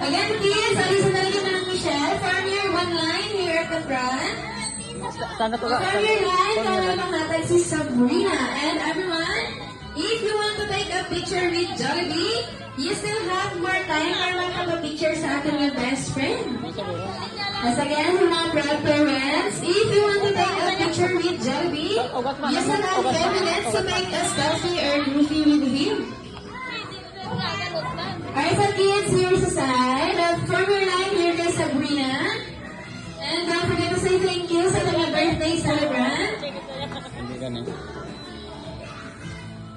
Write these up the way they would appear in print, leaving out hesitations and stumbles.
Again, kids, alisan na rin ng Michelle. Form your one line here at the front. Sana to ka? Form your line, kalalang natin si Sabrina. And everyone, if you want to take a picture with Jollibee, you still have more time para magkapapicture sa ating your best friend. As again, for mga proud parents, if you want to take a picture with Jollibee, you still have 5 minutes to make a selfie or groupie with him. Alright, so kids, here's the side. Form your line here kay Sabrina. And don't forget to say thank you sa kanyang birthday celebrant.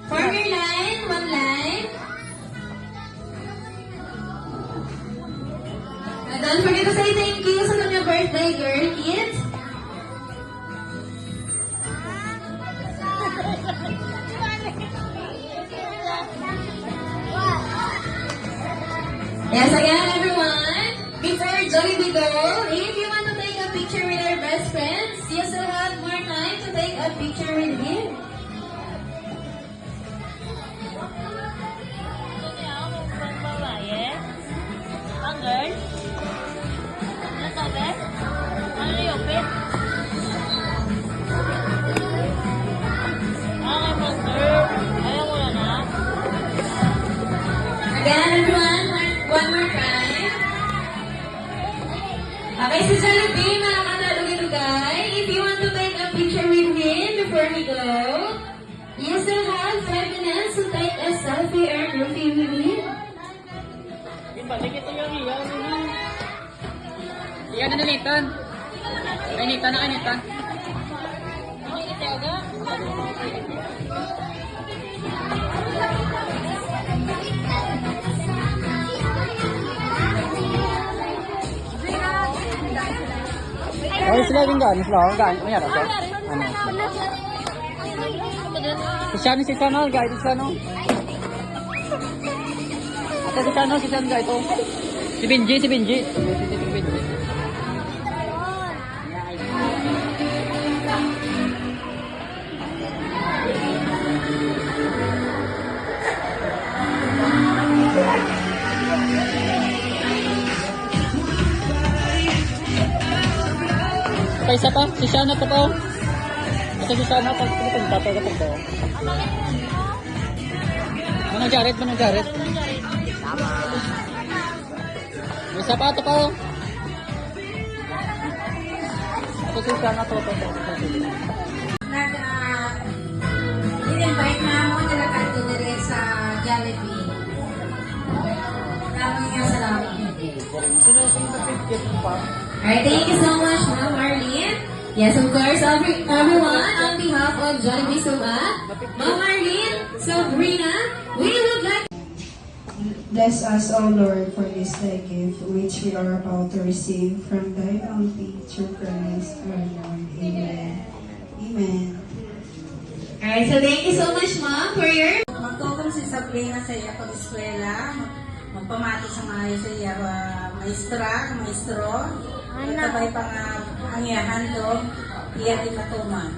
Form your line, one line. And don't forget to say thank you sa kanyang birthday girl, kids. Yes, again, everyone. Before Jollibee go, if you want to take a picture with our best friends, you still have more time to take a picture with him. Again, everyone, one more time. Okay, si Jollibee, mga kanalugay. If you want to take a picture with him before we go, you still have 5 minutes to take a selfie or groupie with him. Balik ito yung iyan. Iyan na Nathan. Ay, Nathan na kay Nathan. Oh, sila rin gano'n. Sila rin gano'n. Mayroon ito? Ano? Si Shano, guide. Si Shano. Ate, si Shano, guide. Si Benji. Si Benji. Pa isa pa, si Shana pa po. Ito si Shana pa, tatay ka po. Manong Jared. Tama. Isa pa ito po. Ito si Shana po. In-invite na mo nila kanto dire sa Jollibee. Maraming nga salamat. Alright, thank you so much, Ma'am Marlene. Yes, of course, everyone, on behalf of Jollibee Suma, Ma'am Marlene, Sabrina, we would like Bless us, O Lord, for this thy gift, which we are about to receive from thy bounty through Christ our Lord. Amen. Amen. Alright, so thank you so much, Ma'am, for your... Magtutong si Sabrina sa iya pag-eskwela, magpamati sa mga sa iya maestro, katabay pa nga ang iyahan do, iya di matuman.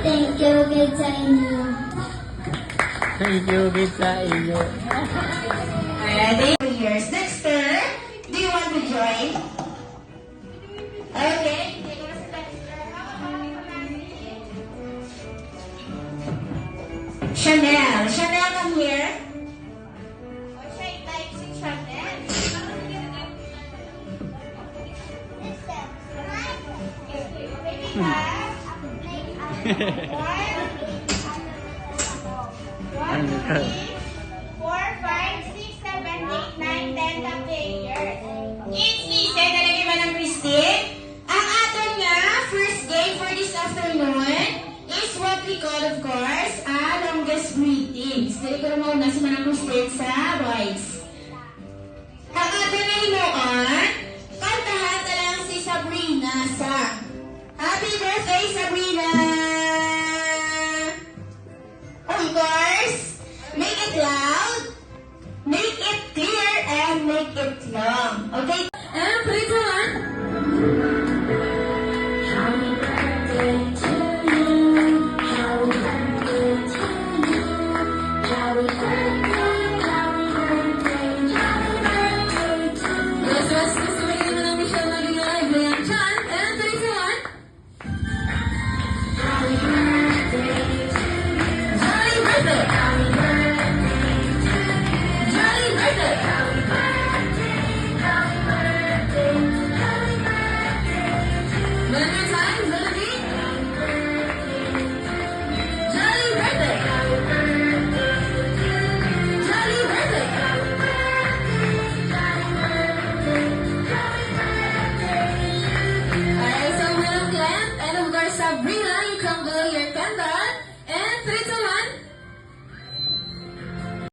Thank you, good sa inyo. Thank you, good sa inyo. Alright, years. Dexter, do you want to join? Okay. Chanel, come here. Ang aton nga first game for this afternoon is what we call, of course, longest greetings. Dili ko naman na si Manang Christine sa voice. Ang aton nga hinuon, kantahan na lang si Sabrina sa Happy Birthday, Sabrina!